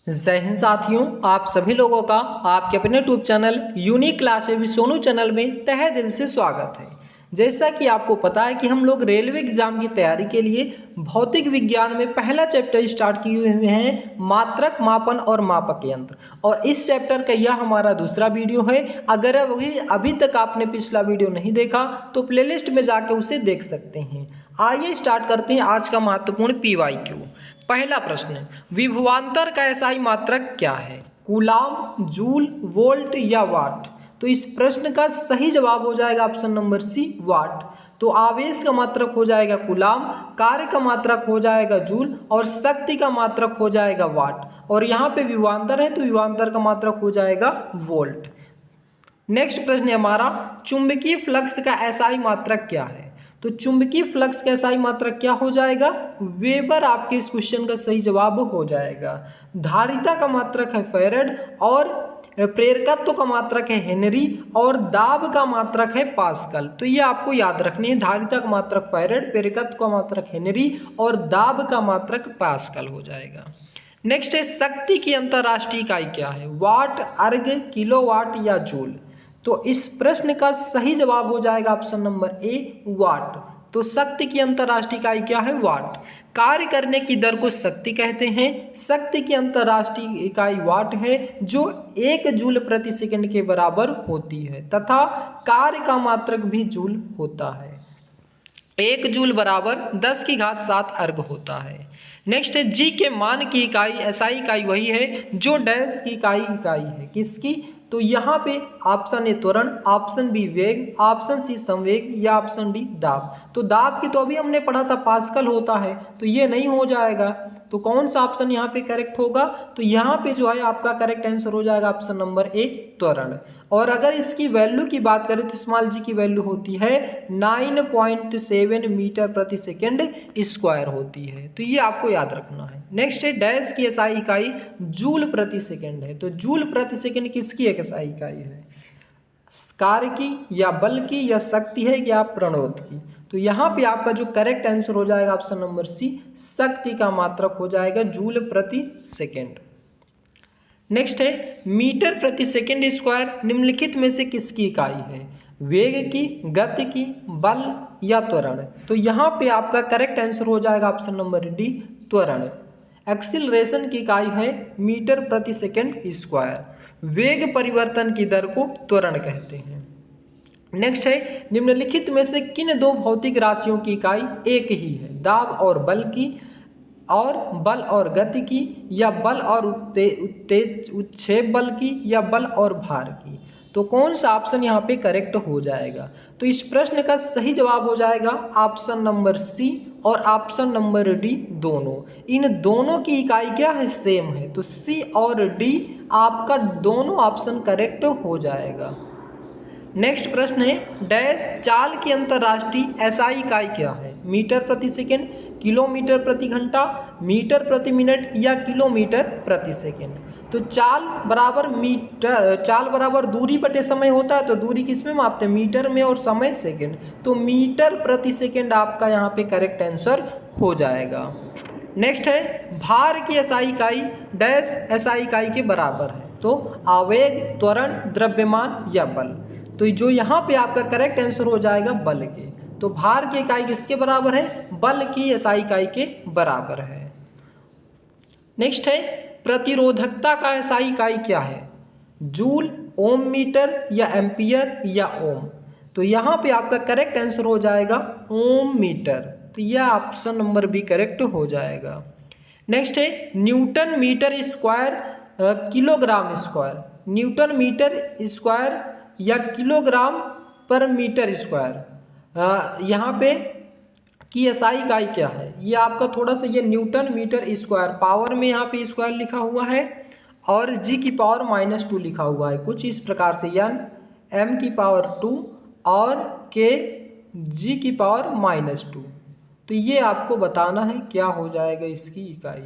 जय हिंद साथियों, आप सभी लोगों का आपके अपने YouTube channel unique classes with Sonu channel में तहे दिल से स्वागत है। जैसा कि आपको पता है कि हम लोग रेलवे एग्जाम की तैयारी के लिए भौतिक विज्ञान में पहला चैप्टर स्टार्ट किए हुए हैं, मात्रक, मापन और मापक यंत्र। और इस चैप्टर का यह हमारा दूसरा वीडियो है। अगर अभी तक आपने पिछला वीडियो नहीं देखा तो प्लेलिस्ट में जाके उसे देख सकते हैं। आइए स्टार्ट करते हैं आज का महत्वपूर्ण PYQ। पहला प्रश्न, विभवांतर का एसआई मात्रक क्या है? कूलाम, जूल, वोल्ट या वाट? तो इस प्रश्न का सही जवाब हो जाएगा ऑप्शन नंबर सी, वाट। तो आवेश का मात्रक हो जाएगा कूलाम, कार्य का मात्रक हो जाएगा जूल और शक्ति का मात्रक हो जाएगा वाट। और यहाँ पे विभवांतर है तो विभवांतर का मात्रक हो जाएगा वोल्ट। नेक्स्ट प्रश्न है हमारा, चुंबकीय फ्लक्स का एसआई मात्रक क्या है? तो चुंबकीय फ्लक्स का एसआई मात्रक क्या हो जाएगा? वेबर आपके इस क्वेश्चन का सही जवाब हो जाएगा। धारिता का मात्रक है फैरेड और प्रेरकत्व का मात्रक है हेनरी और दाब का मात्रक है पास्कल। तो ये आपको याद रखनी है, धारिता का मात्रक फैरेड, प्रेरकत्व का मात्रक हेनरी और दाब का मात्रक पास्कल हो जाएगा। नेक्स्ट है, शक्ति की अंतर्राष्ट्रीय इकाई क्या है? वाट, अर्ग, किलोवाट या जूल? तो इस प्रश्न का सही जवाब हो जाएगा ऑप्शन नंबर ए, वाट। तो शक्ति की अंतर्राष्ट्रीय इकाई क्या है? वाट। कार्य करने की दर को शक्ति कहते हैं। शक्ति की अंतर्राष्ट्रीय इकाई वाट है जो 1 जूल प्रति सेकंड के बराबर होती है तथा कार्य का मात्रक भी जूल होता है। 1 जूल बराबर 10 की घात 7 अर्ग होता है। नेक्स्ट है, जी के मान की इकाई एसआई इकाई वही है जो डैश की इकाई है। किसकी? तो यहाँ पे ऑप्शन ए त्वरण, ऑप्शन बी वेग, ऑप्शन सी संवेग या ऑप्शन डी दाब। तो दाब की तो अभी हमने पढ़ा था पास्कल होता है, तो ये नहीं हो जाएगा। तो कौन सा ऑप्शन यहाँ पे करेक्ट होगा? तो यहाँ पे जो है आपका करेक्ट आंसर हो जाएगा ऑप्शन नंबर ए, त्वरण। और अगर इसकी वैल्यू की बात करें तो स्मॉल जी की वैल्यू होती है 9.7 मीटर प्रति सेकेंड स्क्वायर होती है। तो ये आपको याद रखना है। नेक्स्ट है, डैश की एसआई इकाई जूल प्रति सेकेंड है। तो जूल प्रति सेकेंड किसकी एक एसआई इकाई है? कार्य की या बल की या शक्ति है या प्रणोद की? तो यहाँ पे आपका जो करेक्ट आंसर हो जाएगा ऑप्शन नंबर सी, शक्ति का मात्रक हो जाएगा जूल प्रति सेकेंड। नेक्स्ट है, मीटर प्रति सेकेंड स्क्वायर निम्नलिखित में से किसकी इकाई है? वेग की, गति की, बल या त्वरण? तो यहाँ पे आपका करेक्ट आंसर हो जाएगा ऑप्शन नंबर डी, त्वरण। एक्सीलरेशन की इकाई है मीटर प्रति सेकेंड स्क्वायर। वेग परिवर्तन की दर को त्वरण कहते हैं। नेक्स्ट है, निम्नलिखित में से किन दो भौतिक राशियों की इकाई एक ही है? दाब और बल की, और बल और गति की, या बल और उत्क्षेप बल की, या बल और भार की? तो कौन सा ऑप्शन यहाँ पे करेक्ट हो जाएगा? तो इस प्रश्न का सही जवाब हो जाएगा ऑप्शन नंबर सी और ऑप्शन नंबर डी दोनों। इन दोनों की इकाई क्या है? सेम है। तो सी और डी आपका दोनों ऑप्शन करेक्ट हो जाएगा। नेक्स्ट प्रश्न है, डैश चाल की अंतर्राष्ट्रीय एसआई इकाई क्या है? मीटर प्रति सेकेंड, किलोमीटर प्रति घंटा, मीटर प्रति मिनट या किलोमीटर प्रति सेकेंड? तो चाल बराबर दूरी बटे समय होता है। तो दूरी किस में मापते हैं? मीटर में, और समय सेकेंड। तो मीटर प्रति सेकेंड आपका यहाँ पे करेक्ट आंसर हो जाएगा। नेक्स्ट है, भार की एसआई इकाई डैश एसआई इकाई के बराबर है। तो आवेग, त्वरण, द्रव्यमान या बल? तो जो यहाँ पे आपका करेक्ट आंसर हो जाएगा बल के। तो भार की इकाई किसके बराबर है? बल की एसआई इकाई के बराबर है। नेक्स्ट है, प्रतिरोधकता का एसआई इकाई क्या है? जूल, ओम मीटर या एम्पियर या ओम? तो यहाँ पे आपका करेक्ट आंसर हो जाएगा ओम मीटर। तो यह ऑप्शन नंबर बी करेक्ट हो जाएगा। नेक्स्ट है, newton metre square kilogram square? Newton metre square या किलोग्राम पर मीटर स्क्वायर? यहाँ पे की एसआई इकाई क्या है? ये आपका थोड़ा सा ये न्यूटन मीटर स्क्वायर, पावर में यहाँ पे स्क्वायर लिखा हुआ है और जी की पावर -2 लिखा हुआ है कुछ इस प्रकार से, यानी m की पावर 2 और k g की पावर -2। तो ये आपको बताना है क्या हो जाएगा इसकी इकाई।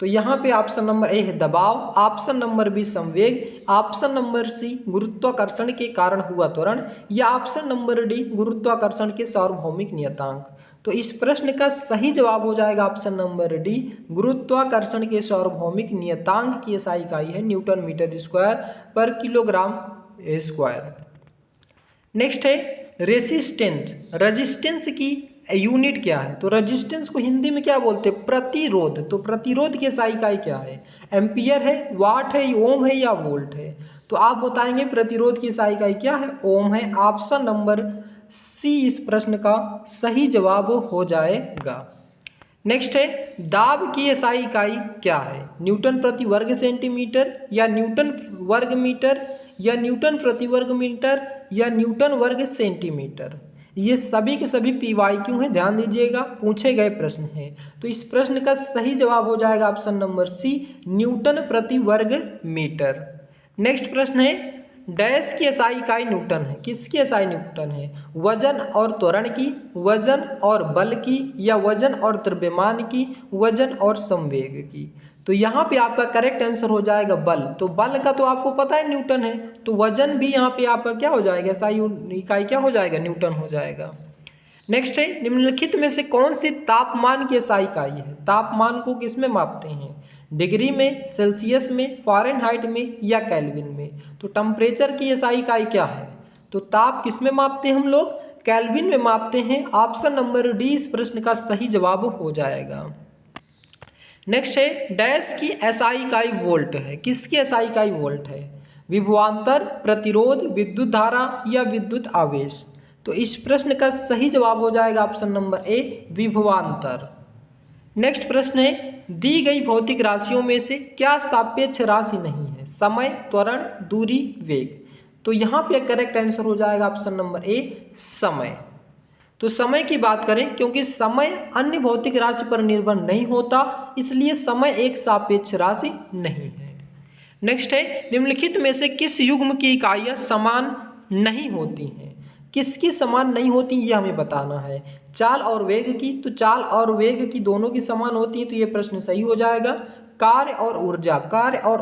तो यहाँ पे ऑप्शन नंबर ए है दबाव, ऑप्शन नंबर बी संवेग, ऑप्शन नंबर सी गुरुत्वाकर्षण के कारण हुआ त्वरण, या ऑप्शन नंबर डी गुरुत्वाकर्षण के सार्वभौमिक नियतांक? तो इस प्रश्न का सही जवाब हो जाएगा ऑप्शन नंबर डी, गुरुत्वाकर्षण के सार्वभौमिक नियतांक की SI इकाई है न्यूटन मीटर स्क्वायर पर किलोग्राम स्क्वायर। नेक्स्ट है रेजिस्टेंस की यूनिट क्या है? तो रेजिस्टेंस को हिंदी में क्या बोलते हैं? प्रतिरोध। तो प्रतिरोध की SI इकाई क्या है? एम्पियर है, वाट है, ओम है या वोल्ट है? तो आप बताएंगे प्रतिरोध की SI इकाई क्या है? ओम है। ऑप्शन नंबर सी इस प्रश्न का सही जवाब हो जाएगा। नेक्स्ट है दाब की SI इकाई क्या है? न्यूटन प्रति वर्ग सेंटीमीटर या न्यूटन वर्ग मीटर या न्यूटन प्रति वर्ग मीटर या न्यूटन वर्ग सेंटीमीटर? ये सभी के सभी PYQ हैं, ध्यान दीजिएगा, पूछे गए प्रश्न हैं। तो इस प्रश्न का सही जवाब हो जाएगा ऑप्शन नंबर सी, न्यूटन प्रति वर्ग मीटर। नेक्स्ट प्रश्न है डैश की SI इकाई न्यूटन है। किसकी SI न्यूटन है? वजन और त्वरण की, वजन और बल की या वजन और द्रव्यमान की, वजन और संवेग की? तो यहाँ पे आपका करेक्ट आंसर हो जाएगा बल। तो बल का तो आपको पता है न्यूटन है, तो वजन भी यहाँ पे आपका क्या हो जाएगा? SI इकाई क्या हो जाएगा? न्यूटन हो जाएगा। नेक्स्ट है निम्नलिखित में से कौन सी तापमान की SI इकाई है? तापमान को किस में मापते हैं? डिग्री में, सेल्सियस में, फ़ारेनहाइट में या केल्विन में? तो टेम्परेचर की SI इकाई क्या है? तो ताप किस में मापते हैं हम लोग? केल्विन में मापते हैं। ऑप्शन नंबर डी इस प्रश्न का सही जवाब हो जाएगा। नेक्स्ट है डैश की SI इकाई वोल्ट है। किसकी SI इकाई वोल्ट है? विभवांतर, प्रतिरोध, विद्युत धारा या विद्युत आवेश? तो इस प्रश्न का सही जवाब हो जाएगा ऑप्शन नंबर ए, विभवांतर। नेक्स्ट प्रश्न है दी गई भौतिक राशियों में से क्या सापेक्ष राशि नहीं है? समय, त्वरण, दूरी, वेग? तो यहाँ पे करेक्ट आंसर हो जाएगा ऑप्शन नंबर ए, समय। तो समय की बात करें, क्योंकि समय अन्य भौतिक राशि पर निर्भर नहीं होता, इसलिए समय एक सापेक्ष राशि नहीं है। नेक्स्ट है निम्नलिखित में से किस युग्म की इकाइयाँ समान नहीं होती हैं? किसकी समान नहीं होती ये हमें बताना है। चाल और वेग की, तो चाल और वेग की दोनों की समान होती है, तो ये प्रश्न सही हो जाएगा। कार्य और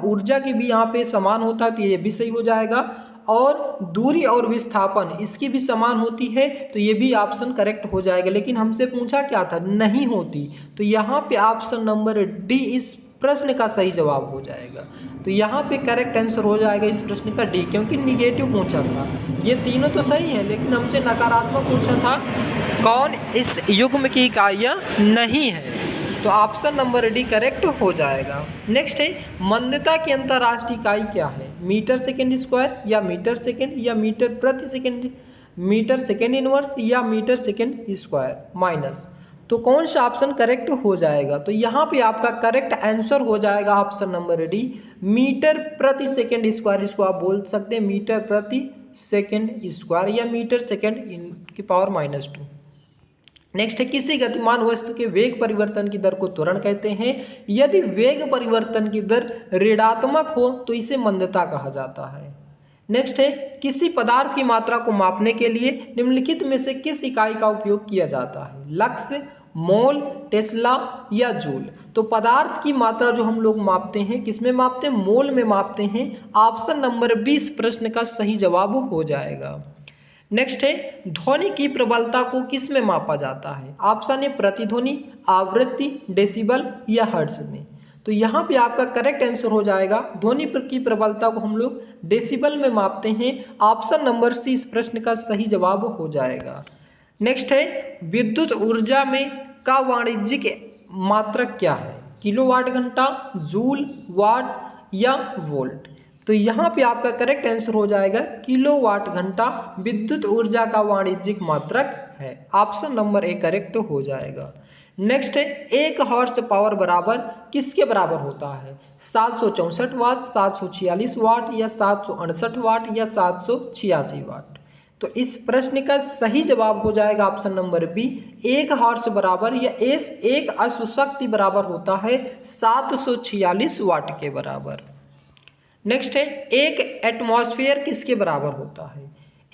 ऊर्जा की भी यहाँ पे समान होता है, तो ये भी सही हो जाएगा। और दूरी और विस्थापन इसकी भी समान होती है, तो ये भी ऑप्शन करेक्ट हो जाएगा। लेकिन हमसे पूछा क्या था? नहीं होती, तो यहाँ पे ऑप्शन नंबर डी इस प्रश्न का सही जवाब हो जाएगा। तो यहाँ पे करेक्ट आंसर हो जाएगा इस प्रश्न का डी, क्योंकि निगेटिव पूछा था। ये तीनों तो सही है, लेकिन हमसे नकारात्मक पूछा था कौन इस युग्म की इकाइयाँ नहीं है, तो ऑप्शन नंबर डी करेक्ट हो जाएगा। नेक्स्ट है मंदता की अंतर्राष्ट्रीय इकाई क्या है? मीटर सेकेंड स्क्वायर या मीटर सेकेंड या मीटर प्रति सेकेंड, मीटर सेकेंड इनवर्स या मीटर सेकेंड स्क्वायर माइनस? तो कौन सा ऑप्शन करेक्ट हो जाएगा? तो यहाँ पे आपका करेक्ट आंसर हो जाएगा ऑप्शन नंबर डी, मीटर प्रति सेकेंड स्क्वायर। इसको आप बोल सकते हैं मीटर प्रति सेकेंड स्क्वायर या मीटर सेकेंड की पावर -2। नेक्स्ट है किसी गतिमान वस्तु के वेग परिवर्तन की दर को त्वरण कहते हैं। यदि वेग परिवर्तन की दर ऋणात्मक हो तो इसे मंदता कहा जाता है। नेक्स्ट है किसी पदार्थ की मात्रा को मापने के लिए निम्नलिखित में से किस इकाई का उपयोग किया जाता है? लक्स, मोल, टेस्ला या जूल? तो पदार्थ की मात्रा जो हम लोग मापते हैं किस में मापते हैं? मोल में मापते हैं। ऑप्शन नंबर 20 प्रश्न का सही जवाब हो जाएगा। नेक्स्ट है ध्वनि की प्रबलता को किस में मापा जाता है? ऑप्शन है प्रतिध्वनि, आवृत्ति, डेसिबल या हर्ट्ज में? तो यहाँ पे आपका करेक्ट आंसर हो जाएगा ध्वनि की प्रबलता को हम लोग डेसिबल में मापते हैं। ऑप्शन नंबर सी इस प्रश्न का सही जवाब हो जाएगा। नेक्स्ट है विद्युत ऊर्जा में का वाणिज्यिक मात्रक क्या है? किलोवाट घंटा, जूल, वाट या वोल्ट? तो यहाँ पे आपका करेक्ट आंसर हो जाएगा किलोवाट घंटा विद्युत ऊर्जा का वाणिज्यिक मात्रक है। ऑप्शन नंबर ए करेक्ट हो जाएगा। नेक्स्ट है 1 हॉर्स पावर बराबर किसके बराबर होता है? 764 वाट, 746 वाट या 768 वाट या 786 वाट? तो इस प्रश्न का सही जवाब हो जाएगा ऑप्शन नंबर बी, 1 हॉर्स बराबर या एक अश्वशक्ति बराबर होता है 746 वाट के बराबर। नेक्स्ट है 1 एटमॉस्फेयर किसके बराबर होता है?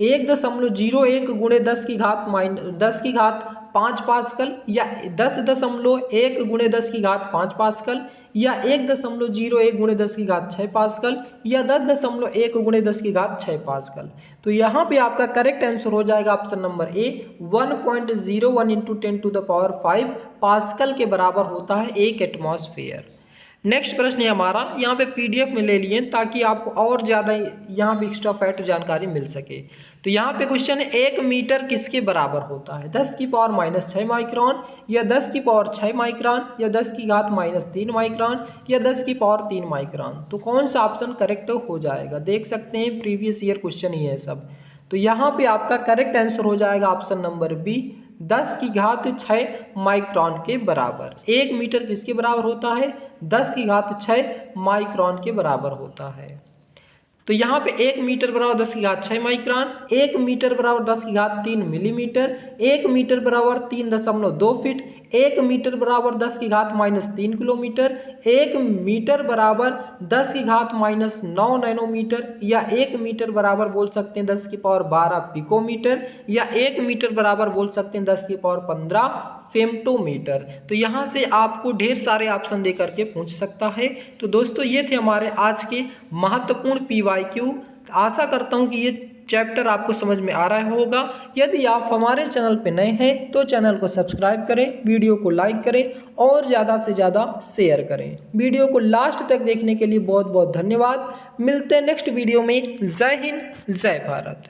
1.01 × 10 की घात 5 पास्कल या 10.1 गुणे 10 की घात 5 पास्कल या 1.01 गुणे 10 की घात 6 पास्कल या 10.1 गुणे 10 की घात 6 पास्कल। तो यहाँ पे आपका करेक्ट आंसर हो जाएगा option number A 1.01 into 10⁵ pascal के बराबर होता है एक एटमॉस्फेयर। नेक्स्ट प्रश्न है हमारा, यहाँ पे पीडीएफ में ले लिए ताकि आपको और ज़्यादा यहाँ पे एक्स्ट्रा फैक्ट जानकारी मिल सके। तो यहाँ पे क्वेश्चन है 1 मीटर किसके बराबर होता है, 10⁻⁻6 माइक्रोन या 10⁻6 माइक्रोन या 10⁻³ माइक्रोन या 10⁻³ माइक्रोन। तो कौन सा ऑप्शन करेक्ट हो जाएगा, देख सकते हैं प्रीवियस ईयर क्वेश्चन ही है सब। तो यहाँ पे आपका करेक्ट आंसर हो जाएगा ऑप्शन नंबर बी 10⁻6 माइक्रोन के बराबर। 1 मीटर किसके बराबर होता है, 10⁻6 माइक्रोन के बराबर होता है। तो यहाँ पे 1 मीटर बराबर 10⁻6 माइक्रोन, 1 मीटर बराबर 10⁻³ मिलीमीटर, 1 मीटर बराबर 3.2 फीट, 1 मीटर बराबर 10⁻³ किलोमीटर, 1 मीटर बराबर 10⁻৯ नैनोमीटर या 1 मीटर बराबर बोल सकते हैं 10⁻12 पिकोमीटर या 1 मीटर बराबर बोल सकते हैं 10⁻15 फेम्टोमीटर। तो यहाँ से आपको ढेर सारे ऑप्शन दे करके पूछ सकता है। तो दोस्तों ये थे हमारे आज के महत्वपूर्ण PYQ। आशा करता हूँ कि ये चैप्टर आपको समझ में आ रहा होगा। यदि आप हमारे चैनल पर नए हैं तो चैनल को सब्सक्राइब करें, वीडियो को लाइक करें और ज़्यादा से ज़्यादा शेयर करें। वीडियो को लास्ट तक देखने के लिए बहुत बहुत धन्यवाद। मिलते हैं नेक्स्ट वीडियो में। जय हिंद, जय भारत।